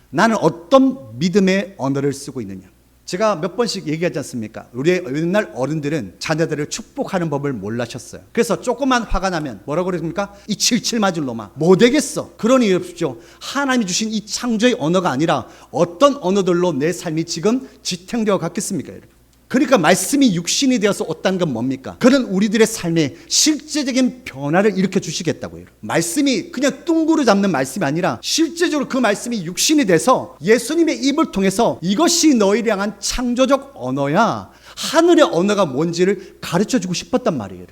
나는 어떤 믿음의 언어를 쓰고 있느냐. 제가 몇 번씩 얘기하지 않습니까? 우리 옛날 어른들은 자녀들을 축복하는 법을 몰라셨어요. 그래서 조금만 화가 나면 뭐라고 그랬습니까? 이 칠칠 맞을 놈아 뭐 되겠어. 그러니 여러분요, 하나님이 주신 이 창조의 언어가 아니라 어떤 언어들로 내 삶이 지금 지탱되어 갔겠습니까, 여러분? 그러니까 말씀이 육신이 되어서 왔다는 건 뭡니까? 그는 우리들의 삶에 실제적인 변화를 일으켜 주시겠다고요. 말씀이 그냥 뚱구를 잡는 말씀이 아니라 실제적으로 그 말씀이 육신이 돼서 예수님의 입을 통해서 이것이 너희를 향한 창조적 언어야, 하늘의 언어가 뭔지를 가르쳐 주고 싶었단 말이에요.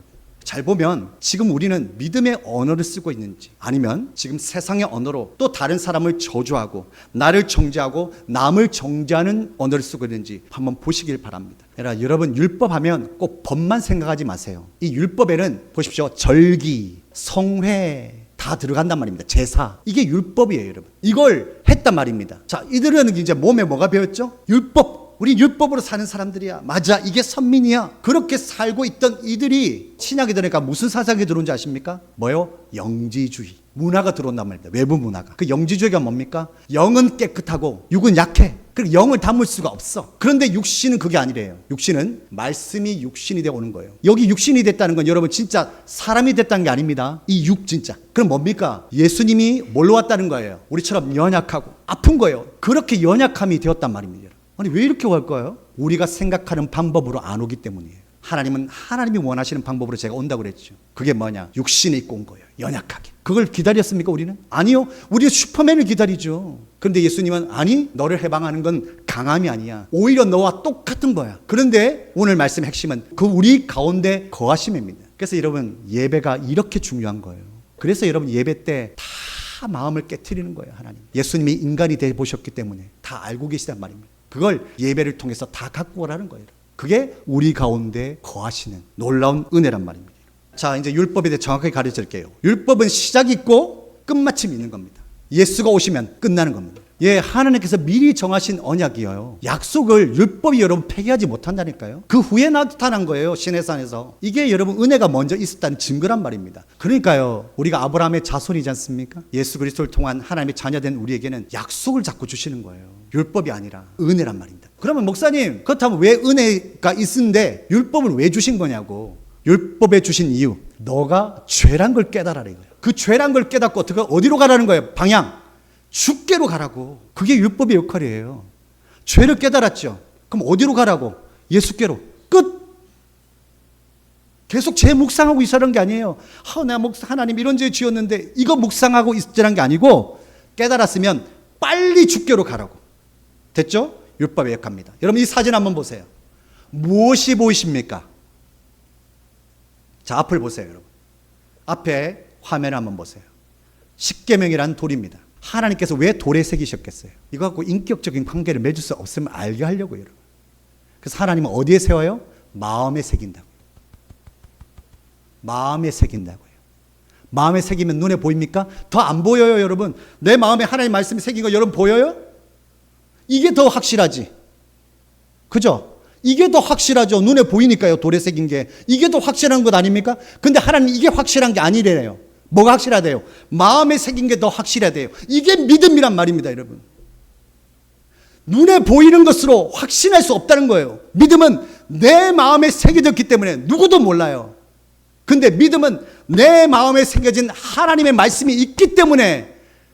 잘 보면 지금 우리는 믿음의 언어를 쓰고 있는지, 아니면 지금 세상의 언어로 또 다른 사람을 저주하고 나를 정죄하고 남을 정죄하는 언어를 쓰고 있는지 한번 보시길 바랍니다. 여러분, 율법하면 꼭 법만 생각하지 마세요. 이 율법에는 보십시오, 절기, 성회 다 들어간단 말입니다. 제사, 이게 율법이에요, 여러분. 이걸 했단 말입니다. 자, 이들은 이제 몸에 뭐가 배웠죠? 율법. 우리 율법으로 사는 사람들이야. 맞아, 이게 선민이야. 그렇게 살고 있던 이들이 신약에 들어니까 무슨 사상이 들어온지 아십니까? 뭐요? 영지주의 문화가 들어온단 말입니다. 외부 문화가. 그 영지주의가 뭡니까? 영은 깨끗하고 육은 약해. 그리고 영을 담을 수가 없어. 그런데 육신은 그게 아니래요. 육신은 말씀이 육신이 되어 오는 거예요. 여기 육신이 됐다는 건 여러분 진짜 사람이 됐다는 게 아닙니다. 이 육 진짜. 그럼 뭡니까? 예수님이 뭘로 왔다는 거예요? 우리처럼 연약하고 아픈 거예요. 그렇게 연약함이 되었단 말입니다. 아니, 왜 이렇게 올까요? 우리가 생각하는 방법으로 안 오기 때문이에요. 하나님은 하나님이 원하시는 방법으로 제가 온다고 그랬죠. 그게 뭐냐? 육신에 입고 온 거예요. 연약하게. 그걸 기다렸습니까, 우리는? 아니요. 우리가 슈퍼맨을 기다리죠. 그런데 예수님은 아니, 너를 해방하는 건 강함이 아니야. 오히려 너와 똑같은 거야. 그런데 오늘 말씀의 핵심은 그 우리 가운데 거하심입니다. 그래서 여러분, 예배가 이렇게 중요한 거예요. 그래서 여러분, 예배 때 다 마음을 깨트리는 거예요, 하나님. 예수님이 인간이 돼 보셨기 때문에 다 알고 계시단 말입니다. 그걸 예배를 통해서 다 갖고 오라는 거예요. 그게 우리 가운데 거하시는 놀라운 은혜란 말입니다. 자, 이제 율법에 대해 정확하게 가르쳐 드릴게요. 율법은 시작이 있고 끝마침이 있는 겁니다. 예수가 오시면 끝나는 겁니다. 예, 하나님께서 미리 정하신 언약이에요. 약속을 율법이 여러분 폐기하지 못한다니까요. 그 후에 나타난 거예요, 시내산에서. 이게 여러분 은혜가 먼저 있었다는 증거란 말입니다. 그러니까요, 우리가 아브라함의 자손이지 않습니까? 예수 그리스도를 통한 하나님의 자녀된 우리에게는 약속을 자꾸 주시는 거예요. 율법이 아니라 은혜란 말입니다. 그러면 목사님, 그렇다면 왜 은혜가 있는데 율법을 왜 주신 거냐고. 율법에 주신 이유, 너가 죄란 걸 깨달아라 이거예요. 그 죄란 걸 깨닫고 어디로 가라는 거예요? 방향, 주께로 가라고. 그게 율법의 역할이에요. 죄를 깨달았죠. 그럼 어디로 가라고? 예수께로. 끝. 계속 죄 묵상하고 있으라는 게 아니에요. 내가 하나님 이런 죄 지었는데 이거 묵상하고 있으라는 게 아니고, 깨달았으면 빨리 주께로 가라고. 됐죠? 율법의 역할입니다. 여러분, 이 사진 한번 보세요. 무엇이 보이십니까? 자, 앞을 보세요, 여러분. 앞에 화면을 한번 보세요. 십계명이라는 돌입니다. 하나님께서 왜 돌에 새기셨겠어요? 이거 갖고 인격적인 관계를 맺을 수 없으면 알게 하려고요, 여러분. 그래서 하나님은 어디에 세워요? 마음에 새긴다고요. 마음에 새긴다고요. 마음에 새기면 눈에 보입니까? 더 안 보여요, 여러분. 내 마음에 하나님 말씀이 새긴 거 여러분 보여요? 이게 더 확실하지. 그죠? 이게 더 확실하죠. 눈에 보이니까요, 돌에 새긴 게. 이게 더 확실한 것 아닙니까? 근데 하나님 이게 확실한 게 아니래요. 뭐가 확실하대요? 마음에 새긴 게 더 확실하대요. 이게 믿음이란 말입니다, 여러분. 눈에 보이는 것으로 확신할 수 없다는 거예요. 믿음은 내 마음에 새겨졌기 때문에 누구도 몰라요. 근데 믿음은 내 마음에 새겨진 하나님의 말씀이 있기 때문에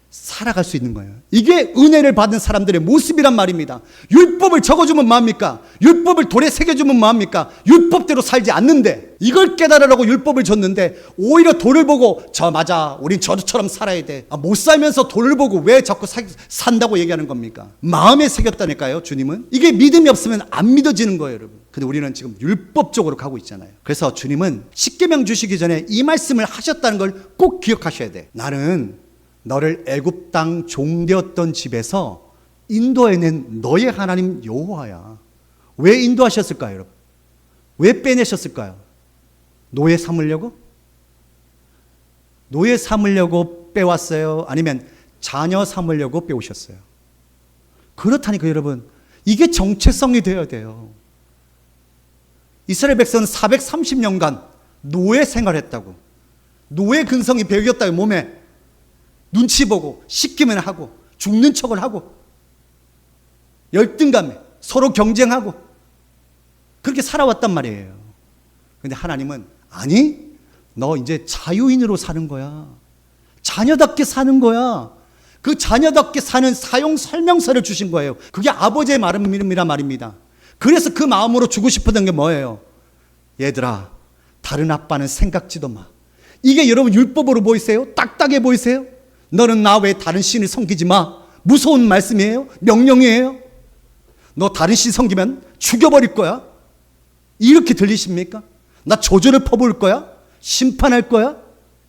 살아갈 수 있는 거예요. 이게 은혜를 받은 사람들의 모습이란 말입니다. 율법을 적어주면 뭐합니까? 율법을 돌에 새겨주면 뭐합니까? 율법대로 살지 않는데, 이걸 깨달으라고 율법을 줬는데 오히려 돌을 보고 맞아, 우린 저처럼 살아야 돼. 못 살면서 돌을 보고 왜 자꾸 산다고 얘기하는 겁니까? 마음에 새겼다니까요, 주님은. 이게 믿음이 없으면 안 믿어지는 거예요, 여러분. 근데 우리는 지금 율법적으로 가고 있잖아요. 그래서 주님은 십계명 주시기 전에 이 말씀을 하셨다는 걸 꼭 기억하셔야 돼. 나는 너를 애굽 땅 종되었던 집에서 인도해낸 너의 하나님 여호와야. 왜 인도하셨을까요, 여러분? 왜 빼내셨을까요? 노예 삼으려고? 노예 삼으려고 빼왔어요? 아니면 자녀 삼으려고 빼오셨어요? 그렇다니까 여러분, 이게 정체성이 되어야 돼요. 이스라엘 백성은 430년간 노예 생활했다고. 노예 근성이 배겼다고. 몸에 눈치 보고 시키면 하고 죽는 척을 하고 열등감에 서로 경쟁하고 그렇게 살아왔단 말이에요. 근데 하나님은 아니, 너 이제 자유인으로 사는 거야. 자녀답게 사는 거야. 그 자녀답게 사는 사용 설명서를 주신 거예요. 그게 아버지의 말이란 말입니다. 그래서 그 마음으로 주고 싶었던 게 뭐예요? 얘들아, 다른 아빠는 생각지도 마. 이게 여러분 율법으로 보이세요? 딱딱해 보이세요? 너는 나 외에 다른 신을 섬기지 마. 무서운 말씀이에요? 명령이에요? 너 다른 신 섬기면 죽여버릴 거야? 이렇게 들리십니까? 나 저주를 퍼부을 거야? 심판할 거야?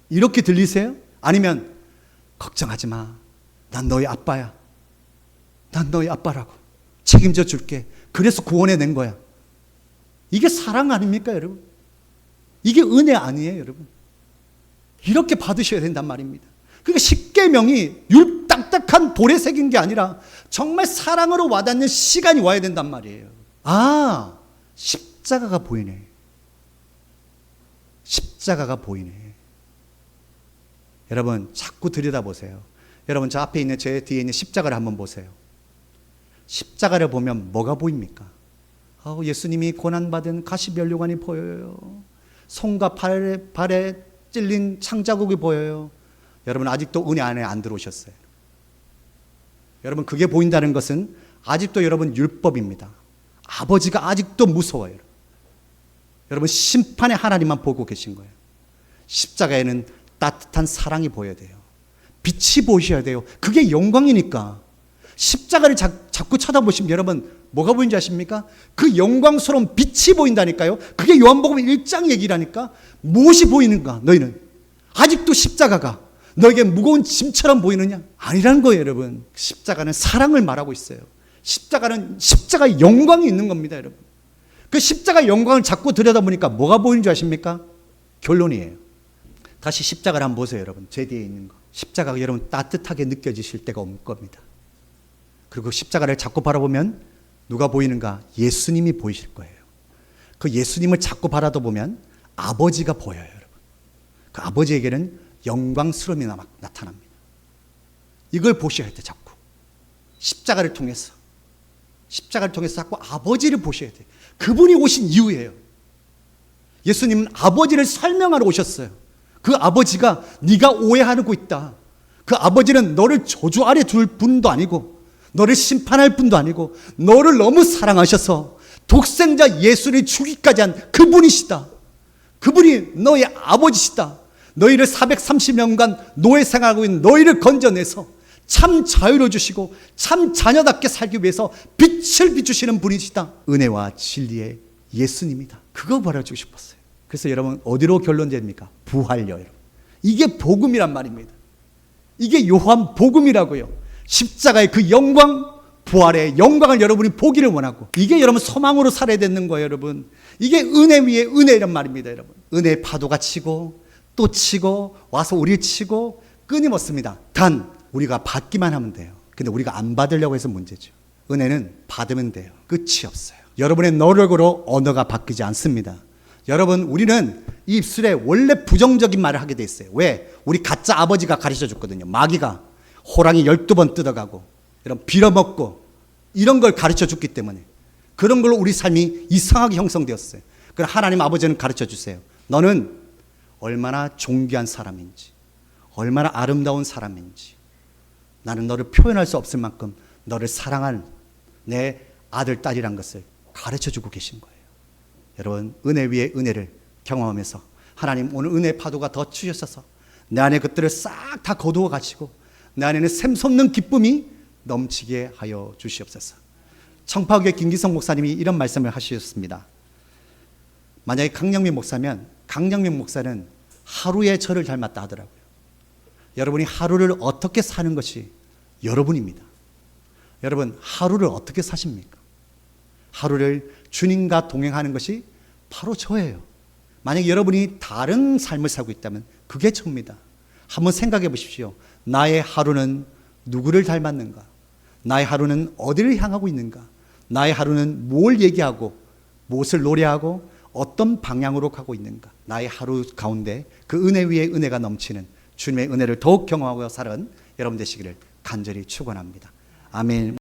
이렇게 들리세요? 아니면 걱정하지 마. 난 너희 아빠야. 난 너희 아빠라고. 책임져 줄게. 그래서 구원해낸 거야. 이게 사랑 아닙니까, 여러분? 이게 은혜 아니에요, 여러분? 이렇게 받으셔야 된단 말입니다. 그러니까 십계명이 딱딱한 돌에 새긴 게 아니라 정말 사랑으로 와닿는 시간이 와야 된단 말이에요. 아, 십자가가 보이네. 십자가가 보이네. 여러분 자꾸 들여다보세요. 여러분 저 앞에 있는 제 뒤에 있는 십자가를 한번 보세요. 십자가를 보면 뭐가 보입니까? 예수님이 고난받은 가시면류관이 보여요. 손과 발에 찔린 창자국이 보여요. 여러분 아직도 은혜 안에 안 들어오셨어요. 여러분 그게 보인다는 것은 아직도 여러분 율법입니다. 아버지가 아직도 무서워요. 여러분 심판의 하나님만 보고 계신 거예요. 십자가에는 따뜻한 사랑이 보여야 돼요. 빛이 보이셔야 돼요. 그게 영광이니까. 십자가를 자꾸 쳐다보시면 여러분 뭐가 보이는지 아십니까? 그 영광스러운 빛이 보인다니까요. 그게 요한복음 1장 얘기라니까. 무엇이 보이는가 너희는? 아직도 십자가가 너에게 무거운 짐처럼 보이느냐? 아니라는 거예요, 여러분. 십자가는 사랑을 말하고 있어요. 십자가의 영광이 있는 겁니다, 여러분. 그 십자가의 영광을 자꾸 들여다보니까 뭐가 보이는 줄 아십니까? 결론이에요. 다시 십자가를 한번 보세요, 여러분. 제 뒤에 있는 거. 십자가가 여러분 따뜻하게 느껴지실 때가 올 겁니다. 그리고 십자가를 자꾸 바라보면 누가 보이는가? 예수님이 보이실 거예요. 그 예수님을 자꾸 바라보면 아버지가 보여요, 여러분. 그 아버지에게는 영광스러움이 나타납니다. 이걸 보셔야 돼, 자꾸. 십자가를 통해서 자꾸 아버지를 보셔야 돼요. 그분이 오신 이유예요. 예수님은 아버지를 설명하러 오셨어요. 그 아버지가 네가 오해하고 있다. 그 아버지는 너를 저주 아래 둘 분도 아니고 너를 심판할 분도 아니고 너를 너무 사랑하셔서 독생자 예수를 주기까지 한 그분이시다. 그분이 너의 아버지시다. 너희를 430년간 노예 생활하고 있는 너희를 건져내서 참 자유를 주시고 참 자녀답게 살기 위해서 빛을 비추시는 분이시다. 은혜와 진리의 예수님이다. 그거 바라주고 싶었어요. 그래서 여러분 어디로 결론됩니까? 부활요, 여러분. 이게 복음이란 말입니다. 이게 요한 복음이라고요. 십자가의 그 영광, 부활의 영광을 여러분이 보기를 원하고 이게 여러분 소망으로 살아야 되는 거예요, 여러분. 이게 은혜 위에 은혜란 말입니다, 여러분. 은혜의 파도가 치고 또 치고 와서 우리를 치고 끊임없습니다. 단 우리가 받기만 하면 돼요. 근데 우리가 안 받으려고 해서 문제죠. 은혜는 받으면 돼요. 끝이 없어요. 여러분의 노력으로 언어가 바뀌지 않습니다. 여러분 우리는 이 입술에 원래 부정적인 말을 하게 돼 있어요. 왜? 우리 가짜 아버지가 가르쳐 줬거든요. 마귀가 호랑이 12번 뜯어가고 이런 빌어먹고 이런 걸 가르쳐 줬기 때문에 그런 걸로 우리 삶이 이상하게 형성되었어요. 그럼 하나님 아버지는 가르쳐 주세요. 너는 얼마나 존귀한 사람인지, 얼마나 아름다운 사람인지, 나는 너를 표현할 수 없을 만큼 너를 사랑한 내 아들, 딸이란 것을 가르쳐주고 계신 거예요. 여러분 은혜 위에 은혜를 경험하면서 하나님 오늘 은혜 파도가 더 치셔서 내 안에 것들을 싹 다 거두어 가시고 내 안에는 샘솟는 기쁨이 넘치게 하여 주시옵소서. 청파교회 김기성 목사님이 이런 말씀을 하셨습니다. 만약에 강영민 목사면 강영민 목사는 하루의 저를 닮았다 하더라고요. 여러분이 하루를 어떻게 사는 것이 여러분입니다. 여러분 하루를 어떻게 사십니까? 하루를 주님과 동행하는 것이 바로 저예요. 만약에 여러분이 다른 삶을 살고 있다면 그게 저입니다. 한번 생각해 보십시오. 나의 하루는 누구를 닮았는가? 나의 하루는 어디를 향하고 있는가? 나의 하루는 뭘 얘기하고 무엇을 노래하고 어떤 방향으로 가고 있는가? 나의 하루 가운데 그 은혜 위에 은혜가 넘치는 주님의 은혜를 더욱 경험하고 살아가는 여러분 되시기를 간절히 축원합니다. 아멘.